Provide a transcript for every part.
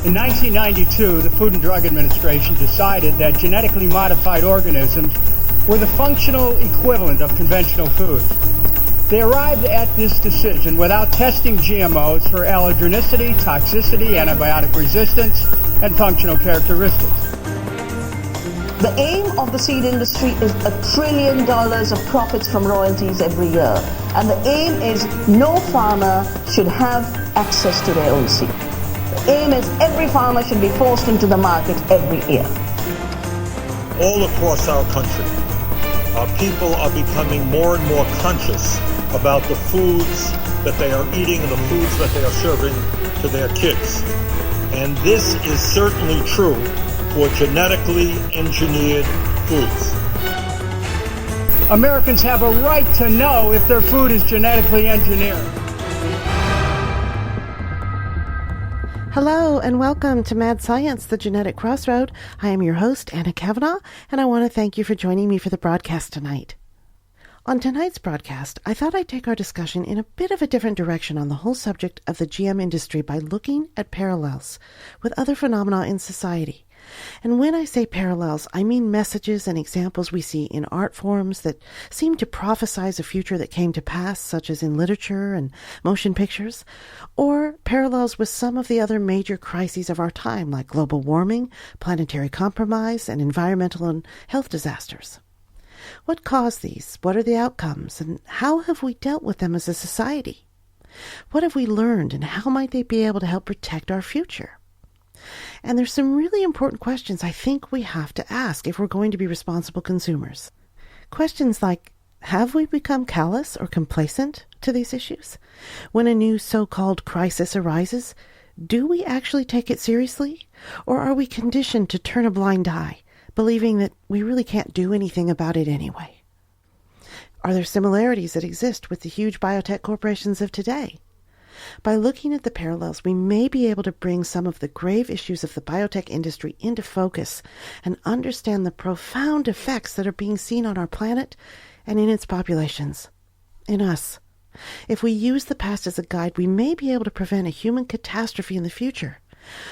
In 1992, the Food and Drug Administration decided that genetically modified organisms were the functional equivalent of conventional foods. They arrived at this decision without testing GMOs for allergenicity, toxicity, antibiotic resistance, and functional characteristics. The aim of the seed industry is $1 trillion of profits from royalties every year. And the aim is no farmer should have access to their own seed. The aim is every farmer should be forced into the market every year. All across our country, our people are becoming more and more conscious about the foods that they are eating and the foods that they are serving to their kids. And this is certainly true for genetically engineered foods. Americans have a right to know if their food is genetically engineered. Hello and welcome to Mad Science, the Genetic Crossroad. I am your host, Anna Kavanaugh, and I want to thank you for joining me for the broadcast tonight. On tonight's broadcast, I thought I'd take our discussion in a bit of a different direction on the whole subject of the GM industry by looking at parallels with other phenomena in society. And when I say parallels, I mean messages and examples we see in art forms that seem to prophesize a future that came to pass, such as in literature and motion pictures, or parallels with some of the other major crises of our time, like global warming, planetary compromise, and environmental and health disasters. What caused these? What are the outcomes? And how have we dealt with them as a society? What have we learned, and how might they be able to help protect our future? And there's some really important questions I think we have to ask if we're going to be responsible consumers. Questions like, have we become callous or complacent to these issues? When a new so-called crisis arises, do we actually take it seriously? Or are we conditioned to turn a blind eye, believing that we really can't do anything about it anyway? Are there similarities that exist with the huge biotech corporations of today? By looking at the parallels, we may be able to bring some of the grave issues of the biotech industry into focus and understand the profound effects that are being seen on our planet and in its populations, in us. If we use the past as a guide, we may be able to prevent a human catastrophe in the future,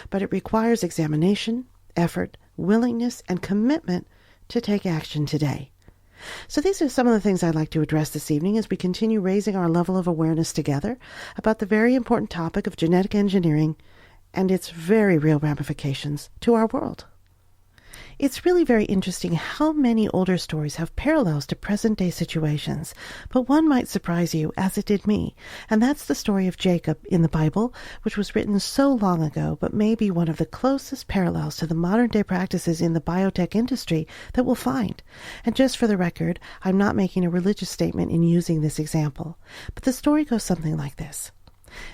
but it requires examination, effort, willingness, and commitment to take action today. So these are some of the things I'd like to address this evening as we continue raising our level of awareness together about the very important topic of genetic engineering and its very real ramifications to our world. It's really very interesting how many older stories have parallels to present-day situations, but one might surprise you, as it did me, and that's the story of Jacob in the Bible, which was written so long ago, but may be one of the closest parallels to the modern-day practices in the biotech industry that we'll find. And just for the record, I'm not making a religious statement in using this example, but the story goes something like this.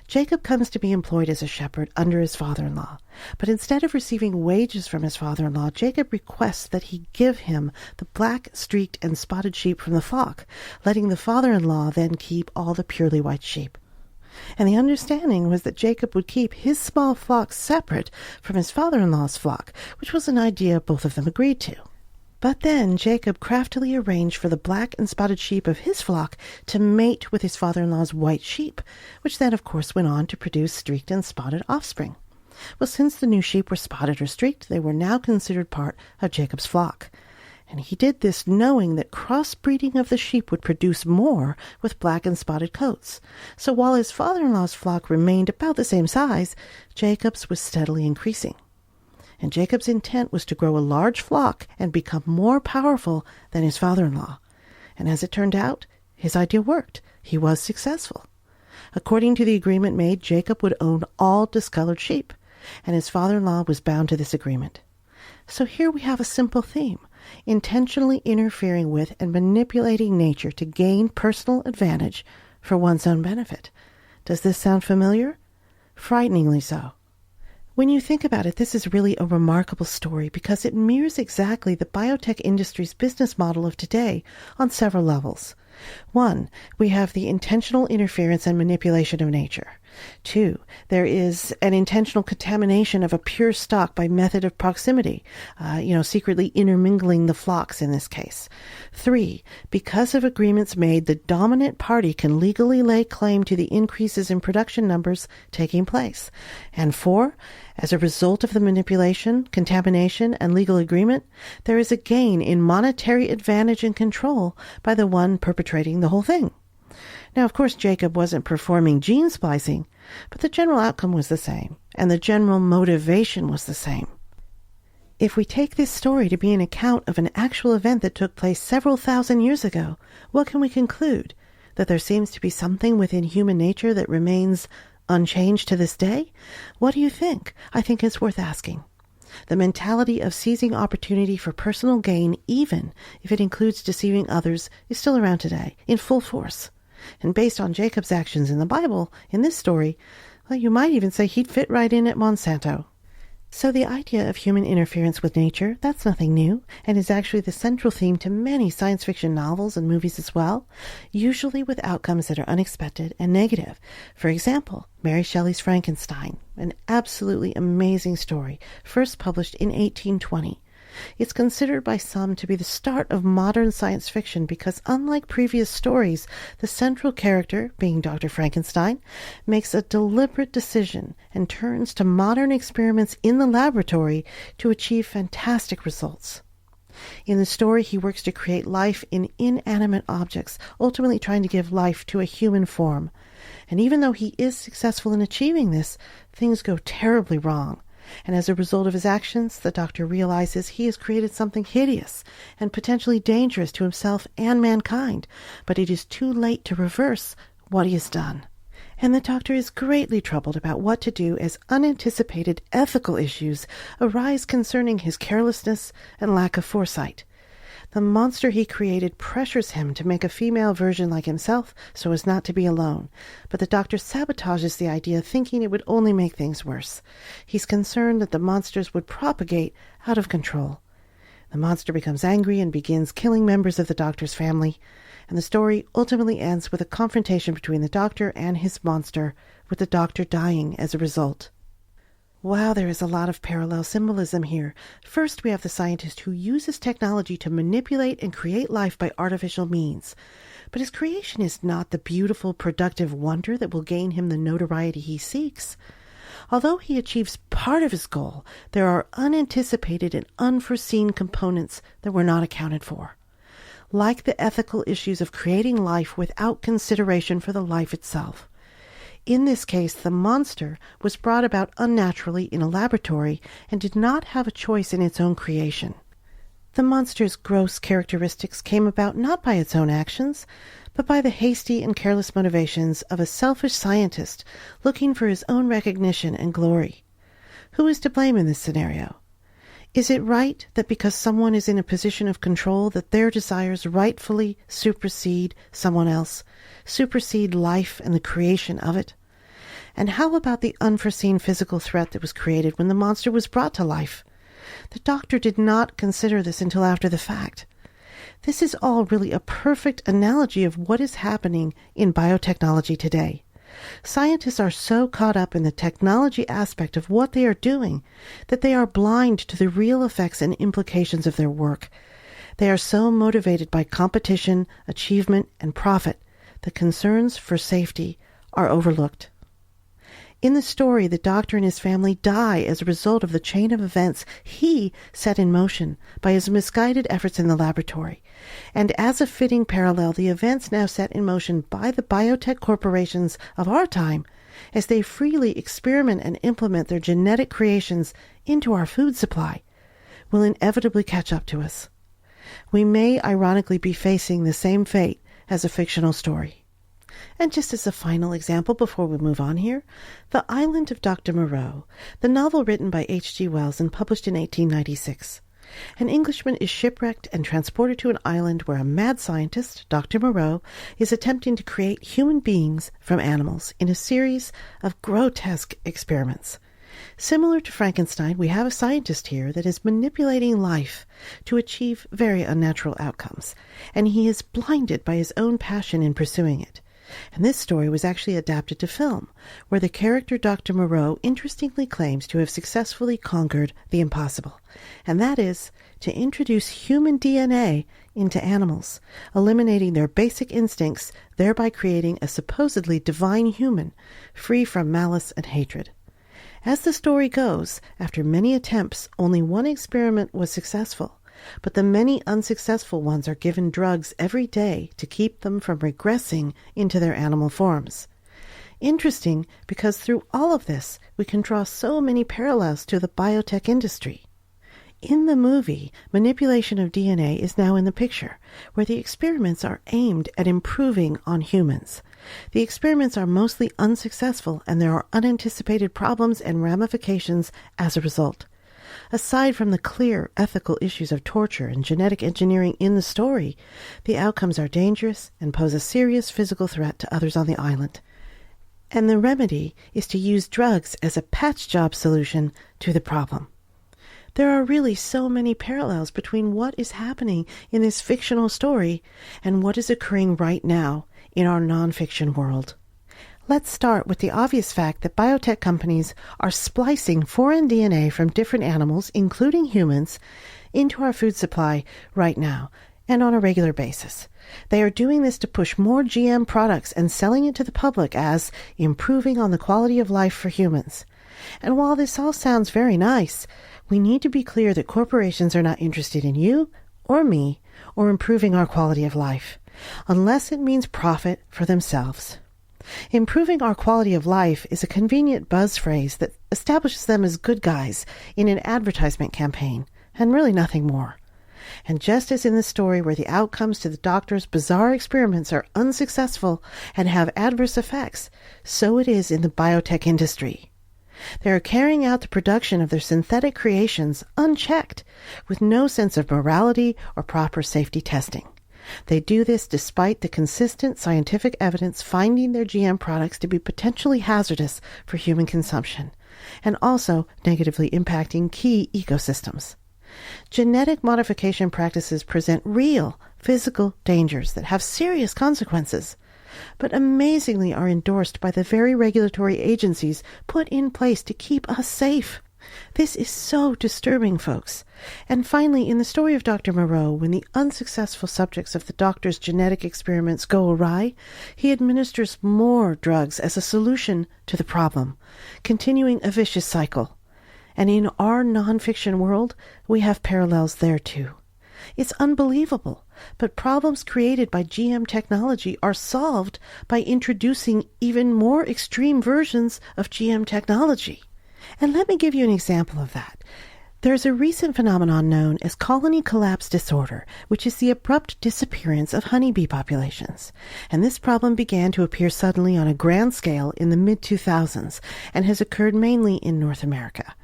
Jacob comes to be employed as a shepherd under his father-in-law, but instead of receiving wages from his father-in-law, Jacob requests that he give him the black, streaked, and spotted sheep from the flock, letting the father-in-law then keep all the purely white sheep. And the understanding was that Jacob would keep his small flock separate from his father-in-law's flock, which was an idea both of them agreed to. But then Jacob craftily arranged for the black and spotted sheep of his flock to mate with his father-in-law's white sheep, which then, of course, went on to produce streaked and spotted offspring. Well, since the new sheep were spotted or streaked, they were now considered part of Jacob's flock. And he did this knowing that crossbreeding of the sheep would produce more with black and spotted coats. So while his father-in-law's flock remained about the same size, Jacob's was steadily increasing. And Jacob's intent was to grow a large flock and become more powerful than his father-in-law. And as it turned out, his idea worked. He was successful. According to the agreement made, Jacob would own all discolored sheep, and his father-in-law was bound to this agreement. So here we have a simple theme, intentionally interfering with and manipulating nature to gain personal advantage for one's own benefit. Does this sound familiar? Frighteningly so. When you think about it, this is really a remarkable story because it mirrors exactly the biotech industry's business model of today on several levels. One, we have the intentional interference and manipulation of nature. 2, there is an intentional contamination of a pure stock by method of proximity, secretly intermingling the flocks in this case. 3, because of agreements made, the dominant party can legally lay claim to the increases in production numbers taking place. And 4, as a result of the manipulation, contamination, and legal agreement, there is a gain in monetary advantage and control by the one perpetrating the whole thing. Now, of course, Jacob wasn't performing gene splicing, but the general outcome was the same, and the general motivation was the same. If we take this story to be an account of an actual event that took place several thousand years ago, what can we conclude? That there seems to be something within human nature that remains unchanged to this day? What do you think? I think it's worth asking. The mentality of seizing opportunity for personal gain, even if it includes deceiving others, is still around today, in full force. And based on Jacob's actions in the Bible, in this story, well, you might even say he'd fit right in at Monsanto. So the idea of human interference with nature, that's nothing new, and is actually the central theme to many science fiction novels and movies as well, usually with outcomes that are unexpected and negative. For example, Mary Shelley's Frankenstein, an absolutely amazing story, first published in 1820. It's considered by some to be the start of modern science fiction because, unlike previous stories, the central character, being Dr. Frankenstein, makes a deliberate decision and turns to modern experiments in the laboratory to achieve fantastic results. In the story, he works to create life in inanimate objects, ultimately trying to give life to a human form. And even though he is successful in achieving this, things go terribly wrong. And as a result of his actions, the doctor realizes he has created something hideous and potentially dangerous to himself and mankind, but it is too late to reverse what he has done. And the doctor is greatly troubled about what to do as unanticipated ethical issues arise concerning his carelessness and lack of foresight. The monster he created pressures him to make a female version like himself so as not to be alone, but the doctor sabotages the idea, thinking it would only make things worse. He's concerned that the monsters would propagate out of control. The monster becomes angry and begins killing members of the doctor's family, and the story ultimately ends with a confrontation between the doctor and his monster, with the doctor dying as a result. Wow, there is a lot of parallel symbolism here. First, we have the scientist who uses technology to manipulate and create life by artificial means. But his creation is not the beautiful, productive wonder that will gain him the notoriety he seeks. Although he achieves part of his goal, there are unanticipated and unforeseen components that were not accounted for. Like the ethical issues of creating life without consideration for the life itself. In this case, the monster was brought about unnaturally in a laboratory and did not have a choice in its own creation. The monster's gross characteristics came about not by its own actions, but by the hasty and careless motivations of a selfish scientist looking for his own recognition and glory. Who is to blame in this scenario? Is it right that because someone is in a position of control that their desires rightfully supersede someone else, supersede life and the creation of it? And how about the unforeseen physical threat that was created when the monster was brought to life? The doctor did not consider this until after the fact. This is all really a perfect analogy of what is happening in biotechnology today. Scientists are so caught up in the technology aspect of what they are doing that they are blind to the real effects and implications of their work. They are so motivated by competition, achievement, and profit that concerns for safety are overlooked. In the story, the doctor and his family die as a result of the chain of events he set in motion by his misguided efforts in the laboratory. And as a fitting parallel, the events now set in motion by the biotech corporations of our time, as they freely experiment and implement their genetic creations into our food supply, will inevitably catch up to us. We may ironically be facing the same fate as a fictional story. And just as a final example before we move on here, The Island of Dr. Moreau, the novel written by H.G. Wells and published in 1896. An Englishman is shipwrecked and transported to an island where a mad scientist, Dr. Moreau, is attempting to create human beings from animals in a series of grotesque experiments. Similar to Frankenstein, we have a scientist here that is manipulating life to achieve very unnatural outcomes, and he is blinded by his own passion in pursuing it. And this story was actually adapted to film, where the character Dr. Moreau interestingly claims to have successfully conquered the impossible, and that is to introduce human DNA into animals, eliminating their basic instincts, thereby creating a supposedly divine human, free from malice and hatred. As the story goes, after many attempts, only one experiment was successful, but the many unsuccessful ones are given drugs every day to keep them from regressing into their animal forms. Interesting, because through all of this, we can draw so many parallels to the biotech industry. In the movie, manipulation of DNA is now in the picture, where the experiments are aimed at improving on humans. The experiments are mostly unsuccessful, and there are unanticipated problems and ramifications as a result. Aside from the clear ethical issues of torture and genetic engineering in the story, the outcomes are dangerous and pose a serious physical threat to others on the island. And the remedy is to use drugs as a patch job solution to the problem. There are really so many parallels between what is happening in this fictional story and what is occurring right now in our nonfiction world. Let's start with the obvious fact that biotech companies are splicing foreign DNA from different animals, including humans, into our food supply right now and on a regular basis. They are doing this to push more GM products and selling it to the public as improving on the quality of life for humans. And while this all sounds very nice, we need to be clear that corporations are not interested in you or me or improving our quality of life, unless it means profit for themselves. Improving our quality of life is a convenient buzz phrase that establishes them as good guys in an advertisement campaign, and really nothing more. And just as in the story where the outcomes to the doctor's bizarre experiments are unsuccessful and have adverse effects, so it is in the biotech industry. They are carrying out the production of their synthetic creations unchecked, with no sense of morality or proper safety testing. They do this despite the consistent scientific evidence finding their GM products to be potentially hazardous for human consumption, and also negatively impacting key ecosystems. Genetic modification practices present real physical dangers that have serious consequences, but amazingly are endorsed by the very regulatory agencies put in place to keep us safe. This is so disturbing, folks. And finally, in the story of Dr. Moreau, when the unsuccessful subjects of the doctor's genetic experiments go awry, he administers more drugs as a solution to the problem, continuing a vicious cycle. And in our nonfiction world, we have parallels there too. It's unbelievable, but problems created by GM technology are solved by introducing even more extreme versions of GM technology. And let me give you an example of that. There's a recent phenomenon known as colony collapse disorder, which is the abrupt disappearance of honeybee populations. And this problem began to appear suddenly on a grand scale in the mid-2000s and has occurred mainly in North America.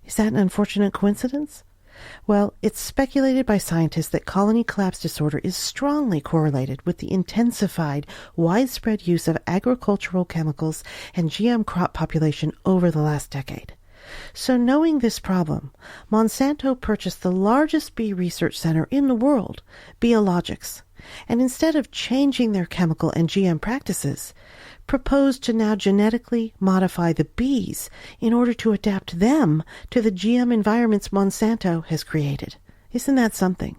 Is that an unfortunate coincidence? Well, it's speculated by scientists that colony collapse disorder is strongly correlated with the intensified, widespread use of agricultural chemicals and GM crop population over the last decade. So knowing this problem, Monsanto purchased the largest bee research center in the world, Biologics, and instead of changing their chemical and GM practices, proposed to now genetically modify the bees in order to adapt them to the GM environments Monsanto has created. Isn't that something?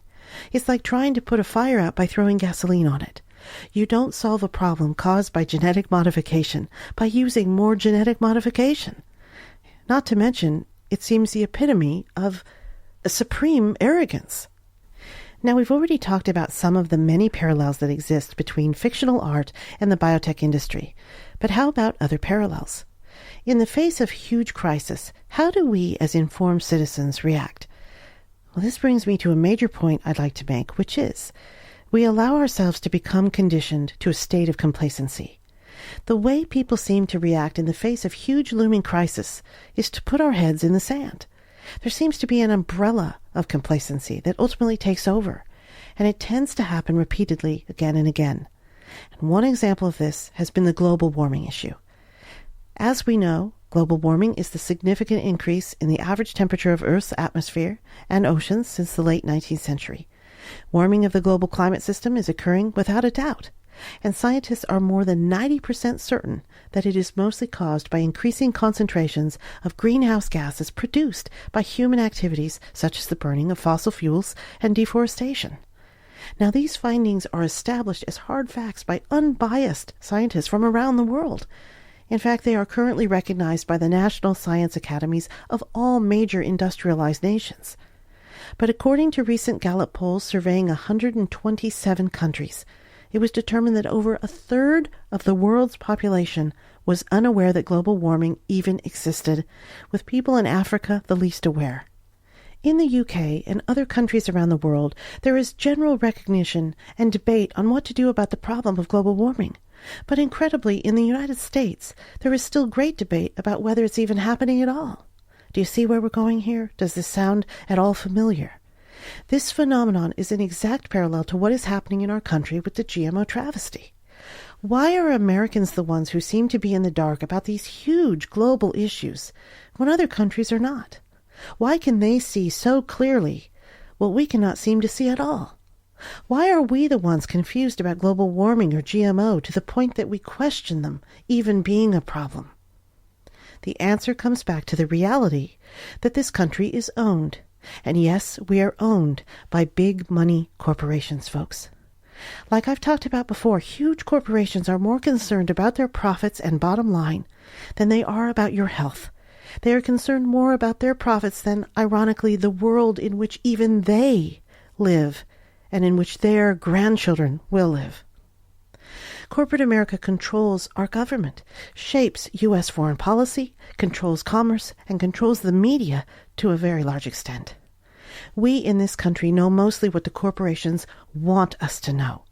It's like trying to put a fire out by throwing gasoline on it. You don't solve a problem caused by genetic modification by using more genetic modification. Not to mention, it seems the epitome of a supreme arrogance. Now, we've already talked about some of the many parallels that exist between fictional art and the biotech industry. But how about other parallels? In the face of huge crisis, how do we as informed citizens react? Well, this brings me to a major point I'd like to make, which is we allow ourselves to become conditioned to a state of complacency. The way people seem to react in the face of huge looming crisis is to put our heads in the sand. There seems to be an umbrella of complacency that ultimately takes over, and it tends to happen repeatedly again and again. And one example of this has been the global warming issue. As we know, global warming is the significant increase in the average temperature of Earth's atmosphere and oceans since the late 19th century. Warming of the global climate system is occurring without a doubt, and scientists are more than 90% certain that it is mostly caused by increasing concentrations of greenhouse gases produced by human activities such as the burning of fossil fuels and deforestation. Now, these findings are established as hard facts by unbiased scientists from around the world. In fact, they are currently recognized by the national science academies of all major industrialized nations. But according to recent Gallup polls surveying 127 countries, it was determined that over a third of the world's population was unaware that global warming even existed, with people in Africa the least aware. In the UK and other countries around the world, there is general recognition and debate on what to do about the problem of global warming. But incredibly, in the United States, there is still great debate about whether it's even happening at all. Do you see where we're going here? Does this sound at all familiar? This phenomenon is an exact parallel to what is happening in our country with the GMO travesty. Why are Americans the ones who seem to be in the dark about these huge global issues when other countries are not? Why can they see so clearly what we cannot seem to see at all? Why are we the ones confused about global warming or GMO to the point that we question them even being a problem? The answer comes back to the reality that this country is owned. And yes, we are owned by big money corporations, folks. Like I've talked about before, huge corporations are more concerned about their profits and bottom line than they are about your health. They are concerned more about their profits than, ironically, the world in which even they live and in which their grandchildren will live. Corporate America controls our government, shapes U.S. foreign policy, controls commerce, and controls the media to a very large extent. We in this country know mostly what the corporations want us to know,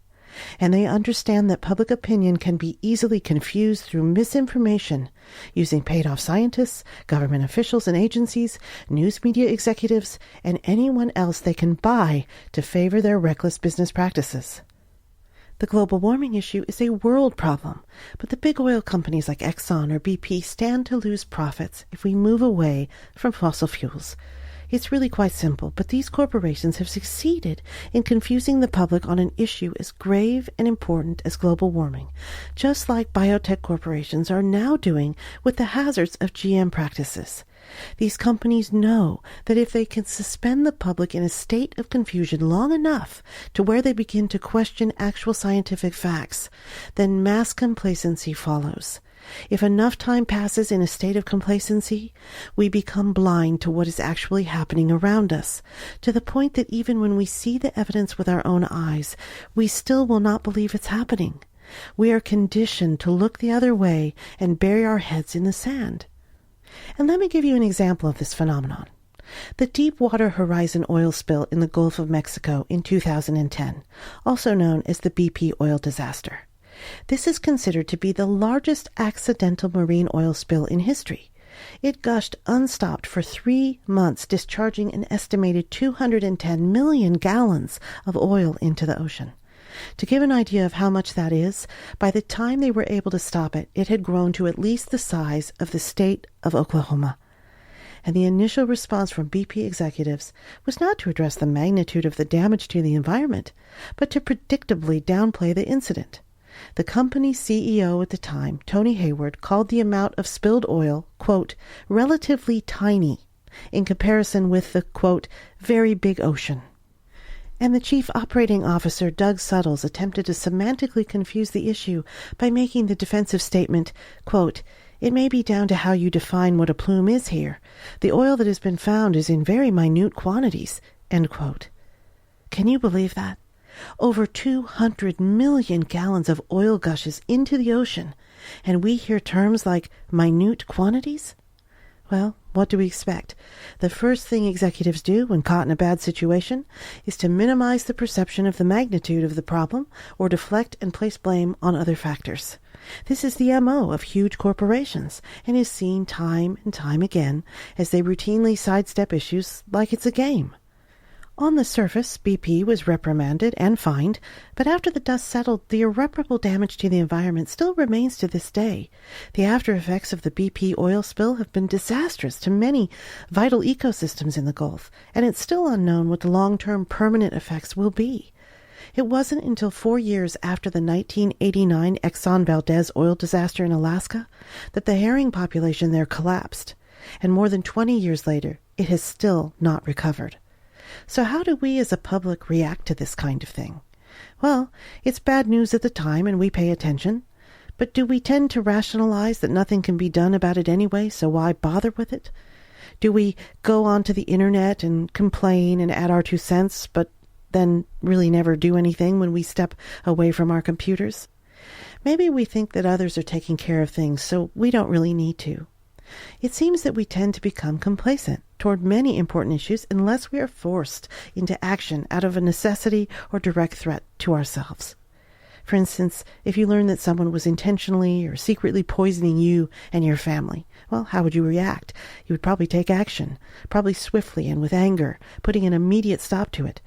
and they understand that public opinion can be easily confused through misinformation using paid-off scientists, government officials and agencies, news media executives, and anyone else they can buy to favor their reckless business practices. The global warming issue is a world problem, but the big oil companies like Exxon or BP stand to lose profits if we move away from fossil fuels. It's really quite simple, but these corporations have succeeded in confusing the public on an issue as grave and important as global warming, just like biotech corporations are now doing with the hazards of GM practices. These companies know that if they can suspend the public in a state of confusion long enough to where they begin to question actual scientific facts, then mass complacency follows. If enough time passes in a state of complacency, we become blind to what is actually happening around us, to the point that even when we see the evidence with our own eyes, we still will not believe it's happening. We are conditioned to look the other way and bury our heads in the sand. And let me give you an example of this phenomenon. The Deepwater Horizon oil spill in the Gulf of Mexico in 2010, also known as the BP oil disaster. This is considered to be the largest accidental marine oil spill in history. It gushed unstopped for 3 months, discharging an estimated 210 million gallons of oil into the ocean. To give an idea of how much that is, by the time they were able to stop it, it had grown to at least the size of the state of Oklahoma. And the initial response from BP executives was not to address the magnitude of the damage to the environment, but to predictably downplay the incident. The company's CEO at the time, Tony Hayward, called the amount of spilled oil, quote, relatively tiny in comparison with the, quote, very big ocean. And the chief operating officer, Doug Suttles, attempted to semantically confuse the issue by making the defensive statement, quote, it may be down to how you define what a plume is here. The oil that has been found is in very minute quantities, end quote. Can you believe that? Over 200 million gallons of oil gushes into the ocean, and we hear terms like minute quantities? Well, what do we expect? The first thing executives do when caught in a bad situation is to minimize the perception of the magnitude of the problem or deflect and place blame on other factors. This is the MO of huge corporations and is seen time and time again as they routinely sidestep issues like it's a game. On the surface, BP was reprimanded and fined, but after the dust settled, the irreparable damage to the environment still remains to this day. The after effects of the BP oil spill have been disastrous to many vital ecosystems in the Gulf, and it's still unknown what the long-term permanent effects will be. It wasn't until 4 years after the 1989 Exxon Valdez oil disaster in Alaska that the herring population there collapsed, and more than 20 years later, it has still not recovered. So how do we as a public react to this kind of thing? Well, it's bad news at the time and we pay attention. But do we tend to rationalize that nothing can be done about it anyway, so why bother with it? Do we go onto the internet and complain and add our 2 cents, but then really never do anything when we step away from our computers? Maybe we think that others are taking care of things, so we don't really need to. It seems that we tend to become complacent toward many important issues unless we are forced into action out of a necessity or direct threat to ourselves. For instance, if you learn that someone was intentionally or secretly poisoning you and your family, well, how would you react? You would probably take action, probably swiftly and with anger, putting an immediate stop to it.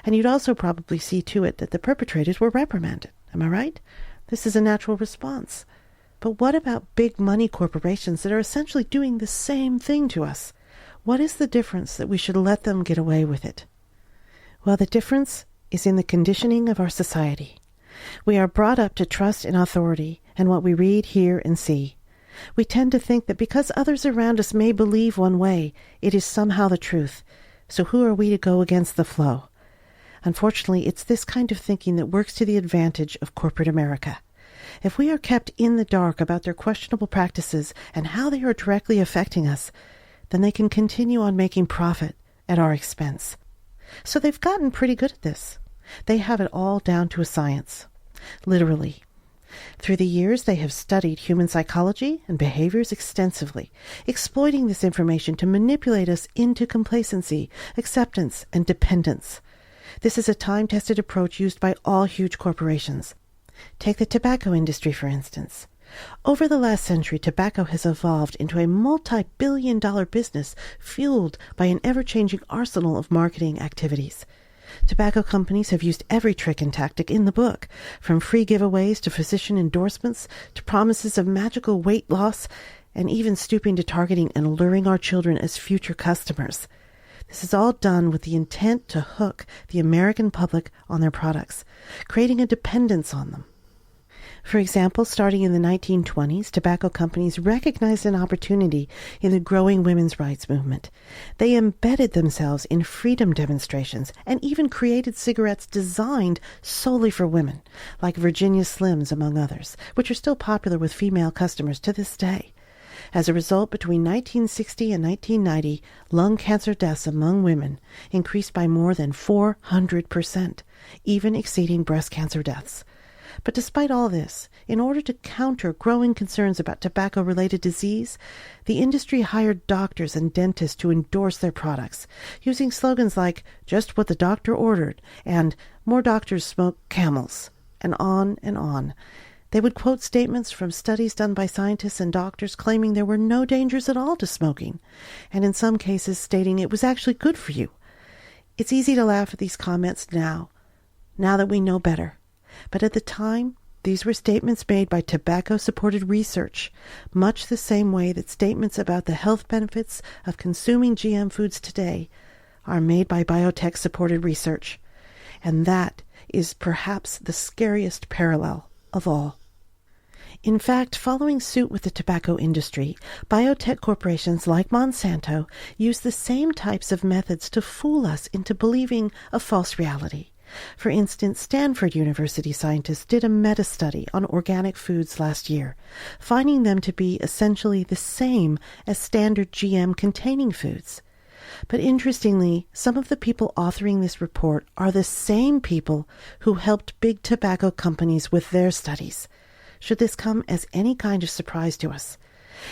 And you'd also probably see to it that the perpetrators were reprimanded. Am I right? This is a natural response. But what about big money corporations that are essentially doing the same thing to us? What is the difference that we should let them get away with it? Well, the difference is in the conditioning of our society. We are brought up to trust in authority and what we read, hear, and see. We tend to think that because others around us may believe one way, it is somehow the truth. So who are we to go against the flow? Unfortunately, it's this kind of thinking that works to the advantage of corporate America. If we are kept in the dark about their questionable practices and how they are directly affecting us, then they can continue on making profit at our expense. So they've gotten pretty good at this. They have it all down to a science. Literally. Through the years, they have studied human psychology and behaviors extensively, exploiting this information to manipulate us into complacency, acceptance, and dependence. This is a time-tested approach used by all huge corporations. Take the tobacco industry, for instance. Over the last century, tobacco has evolved into a multi-billion-dollar business fueled by an ever-changing arsenal of marketing activities. Tobacco companies have used every trick and tactic in the book, from free giveaways to physician endorsements to promises of magical weight loss, and even stooping to targeting and luring our children as future customers. This is all done with the intent to hook the American public on their products, creating a dependence on them. For example, starting in the 1920s, tobacco companies recognized an opportunity in the growing women's rights movement. They embedded themselves in freedom demonstrations and even created cigarettes designed solely for women, like Virginia Slims, among others, which are still popular with female customers to this day. As a result, between 1960 and 1990, lung cancer deaths among women increased by more than 400%, even exceeding breast cancer deaths. But despite all this, in order to counter growing concerns about tobacco-related disease, the industry hired doctors and dentists to endorse their products, using slogans like, "Just what the doctor ordered," and "More doctors smoke Camels," and on and on. They would quote statements from studies done by scientists and doctors claiming there were no dangers at all to smoking, and in some cases stating it was actually good for you. It's easy to laugh at these comments now that we know better. But at the time, these were statements made by tobacco-supported research, much the same way that statements about the health benefits of consuming GM foods today are made by biotech-supported research. And that is perhaps the scariest parallel of all. In fact, following suit with the tobacco industry, biotech corporations like Monsanto use the same types of methods to fool us into believing a false reality. For instance, Stanford University scientists did a meta-study on organic foods last year, finding them to be essentially the same as standard GM-containing foods. But interestingly, some of the people authoring this report are the same people who helped big tobacco companies with their studies. Should this come as any kind of surprise to us?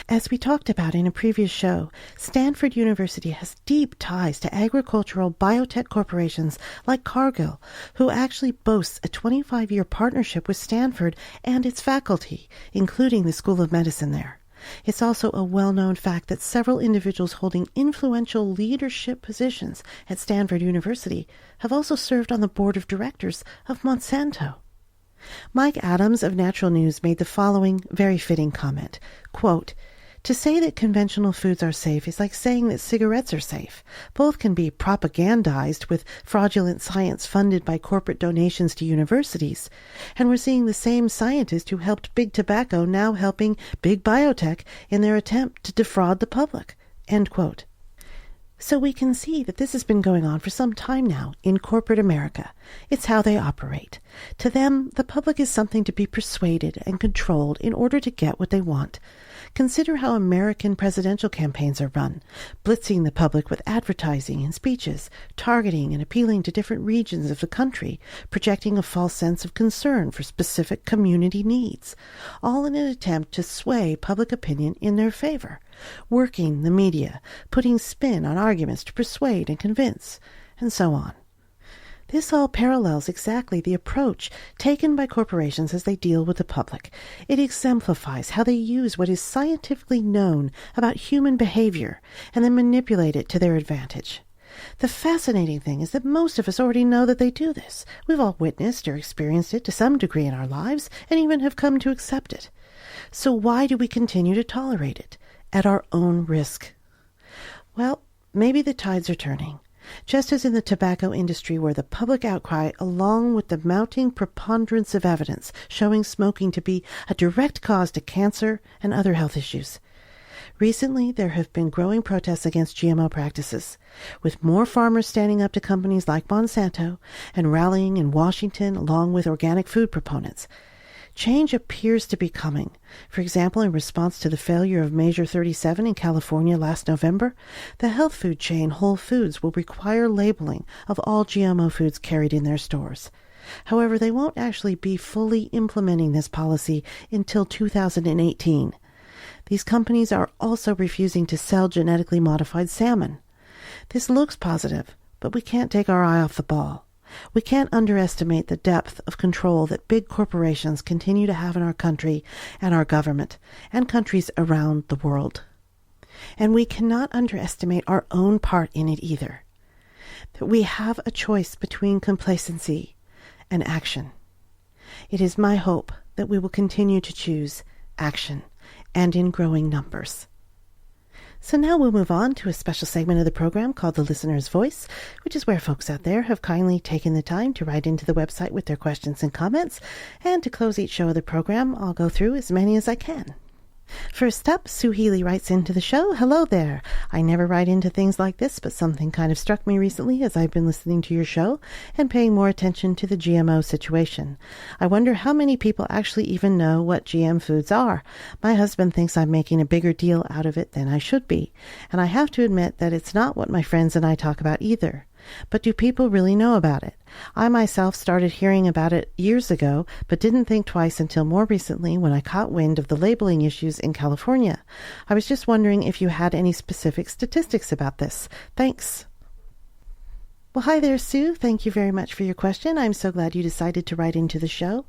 As we talked about in a previous show, Stanford University has deep ties to agricultural biotech corporations like Cargill, who actually boasts a 25-year partnership with Stanford and its faculty, including the School of Medicine there. It's also a well-known fact that several individuals holding influential leadership positions at Stanford University have also served on the board of directors of Monsanto. Mike Adams of Natural News made the following very fitting comment, quote, To say that conventional foods are safe is like saying that cigarettes are safe. Both can be propagandized with fraudulent science funded by corporate donations to universities. And we're seeing the same scientists who helped big tobacco now helping big biotech in their attempt to defraud the public. End quote. So we can see that this has been going on for some time now in corporate America. It's how they operate. To them, the public is something to be persuaded and controlled in order to get what they want. Consider how American presidential campaigns are run, blitzing the public with advertising and speeches, targeting and appealing to different regions of the country, projecting a false sense of concern for specific community needs, all in an attempt to sway public opinion in their favor, working the media, putting spin on arguments to persuade and convince, and so on. This all parallels exactly the approach taken by corporations as they deal with the public. It exemplifies how they use what is scientifically known about human behavior and then manipulate it to their advantage. The fascinating thing is that most of us already know that they do this. We've all witnessed or experienced it to some degree in our lives and even have come to accept it. So why do we continue to tolerate it at our own risk? Well, maybe the tides are turning. Just as in the tobacco industry where the public outcry, along with the mounting preponderance of evidence showing smoking to be a direct cause to cancer and other health issues. Recently, there have been growing protests against GMO practices, with more farmers standing up to companies like Monsanto and rallying in Washington along with organic food proponents. Change appears to be coming. For example, in response to the failure of Measure 37 in California last November, the health food chain Whole Foods will require labeling of all GMO foods carried in their stores. However, they won't actually be fully implementing this policy until 2018. These companies are also refusing to sell genetically modified salmon. This looks positive, but we can't take our eye off the ball. We can't underestimate the depth of control that big corporations continue to have in our country and our government and countries around the world. And we cannot underestimate our own part in it either. That we have a choice between complacency and action. It is my hope that we will continue to choose action and in growing numbers. So now we'll move on to a special segment of the program called The Listener's Voice, which is where folks out there have kindly taken the time to write into the website with their questions and comments. And to close each show of the program, I'll go through as many as I can. First up, Sue Healy writes into the show. Hello there. I never write into things like this, but something kind of struck me recently as I've been listening to your show and paying more attention to the GMO situation. I wonder how many people actually even know what GM foods are. My husband thinks I'm making a bigger deal out of it than I should be, and I have to admit that it's not what my friends and I talk about either. But do people really know about it? I myself started hearing about it years ago, but didn't think twice until more recently when I caught wind of the labeling issues in California. I was just wondering if you had any specific statistics about this. Thanks. Well, hi there, Sue. Thank you very much for your question. I'm so glad you decided to write into the show.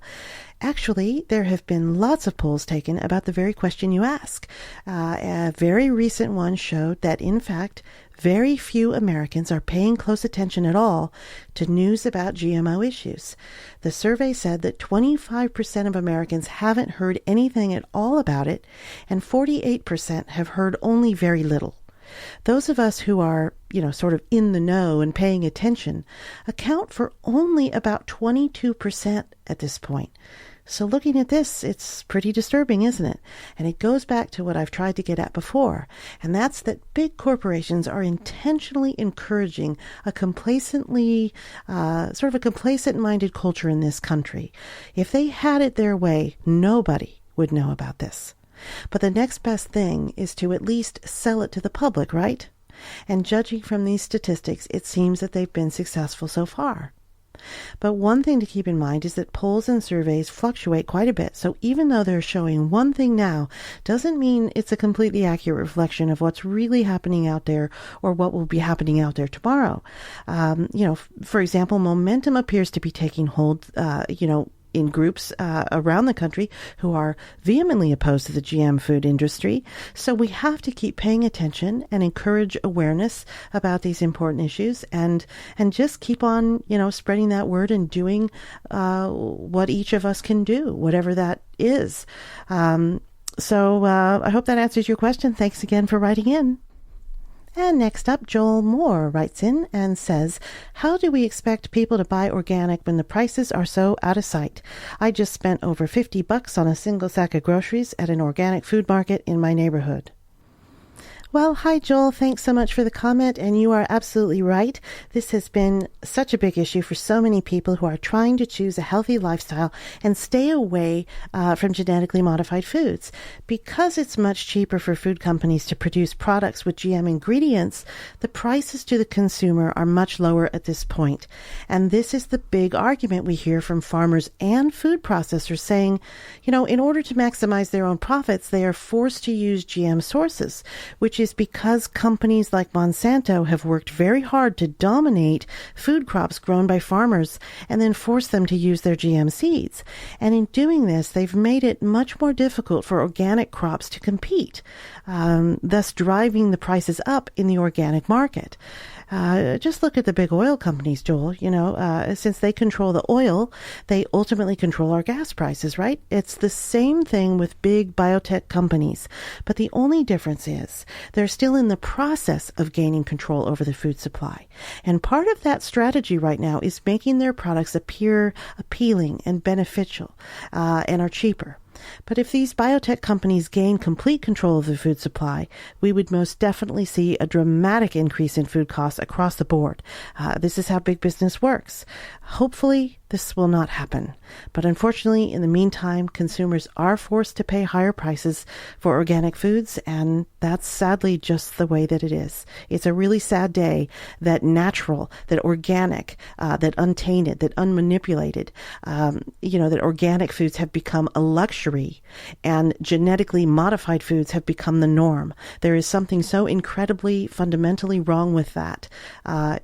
Actually, there have been lots of polls taken about the very question you ask. A very recent one showed that, in fact, very few Americans are paying close attention at all to news about GMO issues. The survey said that 25% of Americans haven't heard anything at all about it, and 48% have heard only very little. Those of us who are, sort of in the know and paying attention account for only about 22% at this point. So looking at this, it's pretty disturbing, isn't it? And it goes back to what I've tried to get at before, and that's that big corporations are intentionally encouraging a complacent-minded culture in this country. If they had it their way, nobody would know about this. But the next best thing is to at least sell it to the public, right? And judging from these statistics, it seems that they've been successful so far. But one thing to keep in mind is that polls and surveys fluctuate quite a bit, so even though they're showing one thing now, doesn't mean it's a completely accurate reflection of what's really happening out there or what will be happening out there tomorrow. For example, momentum appears to be taking hold, in groups around the country who are vehemently opposed to the GM food industry. So we have to keep paying attention and encourage awareness about these important issues and just keep on, spreading that word and doing what each of us can do, whatever that is. So I hope that answers your question. Thanks again for writing in. And next up, Joel Moore writes in and says, how do we expect people to buy organic when the prices are so out of sight? I just spent over $50 on a single sack of groceries at an organic food market in my neighborhood. Well, hi, Joel. Thanks so much for the comment. And you are absolutely right. This has been such a big issue for so many people who are trying to choose a healthy lifestyle and stay away from genetically modified foods. Because it's much cheaper for food companies to produce products with GM ingredients, the prices to the consumer are much lower at this point. And this is the big argument we hear from farmers and food processors saying, in order to maximize their own profits, they are forced to use GM sources, which is because companies like Monsanto have worked very hard to dominate food crops grown by farmers and then force them to use their GM seeds. And in doing this, they've made it much more difficult for organic crops to compete, thus driving the prices up in the organic market. Just look at the big oil companies, Joel. Since they control the oil, they ultimately control our gas prices, right? It's the same thing with big biotech companies. But the only difference is they're still in the process of gaining control over the food supply. And part of that strategy right now is making their products appear appealing and beneficial and are cheaper. But if these biotech companies gain complete control of the food supply, we would most definitely see a dramatic increase in food costs across the board. This is how big business works. Hopefully, this will not happen. But unfortunately, in the meantime, consumers are forced to pay higher prices for organic foods, and that's sadly just the way that it is. It's a really sad day that natural, that organic, that untainted, that unmanipulated, that organic foods have become a luxury and genetically modified foods have become the norm. There is something so incredibly, fundamentally wrong with that.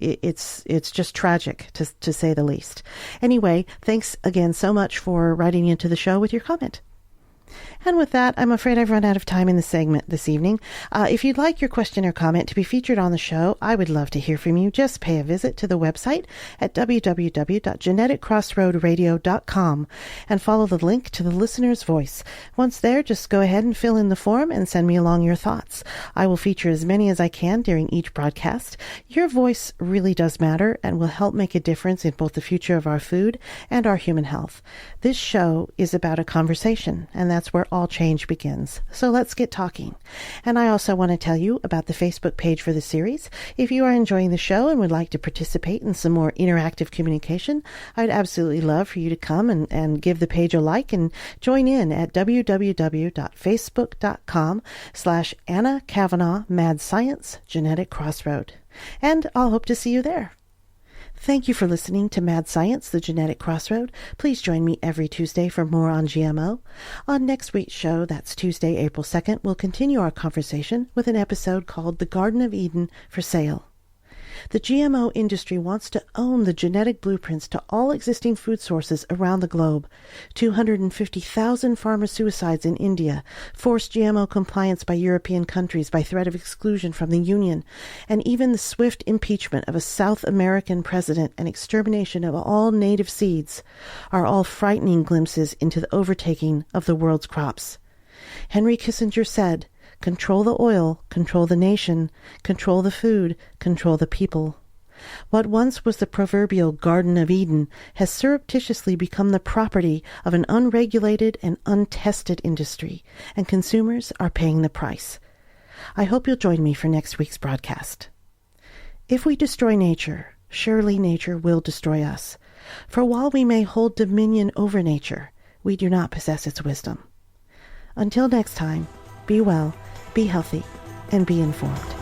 It's just tragic, to say the least. Anyway, thanks again so much for writing into the show with your comment. And with that, I'm afraid I've run out of time in the segment this evening. If you'd like your question or comment to be featured on the show, I would love to hear from you. Just pay a visit to the website at www.geneticcrossroadradio.com and follow the link to the listener's voice. Once there, just go ahead and fill in the form and send me along your thoughts. I will feature as many as I can during each broadcast. Your voice really does matter and will help make a difference in both the future of our food and our human health. This show is about a conversation, and that's where all change begins. So let's get talking. And I also want to tell you about the Facebook page for the series. If you are enjoying the show and would like to participate in some more interactive communication, I'd absolutely love for you to come and give the page a like and join in at www.facebook.com/Anna Kavanaugh Mad Science Genetic Crossroad. And I'll hope to see you there. Thank you for listening to Mad Science, the Genetic Crossroad. Please join me every Tuesday for more on GMO. On next week's show, that's Tuesday, April 2nd, we'll continue our conversation with an episode called The Garden of Eden for Sale. The GMO industry wants to own the genetic blueprints to all existing food sources around the globe. 250,000 farmer suicides in India, forced GMO compliance by European countries by threat of exclusion from the Union, and even the swift impeachment of a South American president and extermination of all native seeds are all frightening glimpses into the overtaking of the world's crops. Henry Kissinger said, "Control the oil, control the nation, control the food, control the people." What once was the proverbial Garden of Eden has surreptitiously become the property of an unregulated and untested industry, and consumers are paying the price. I hope you'll join me for next week's broadcast. If we destroy nature, surely nature will destroy us. For while we may hold dominion over nature, we do not possess its wisdom. Until next time, be well, be healthy, and be informed.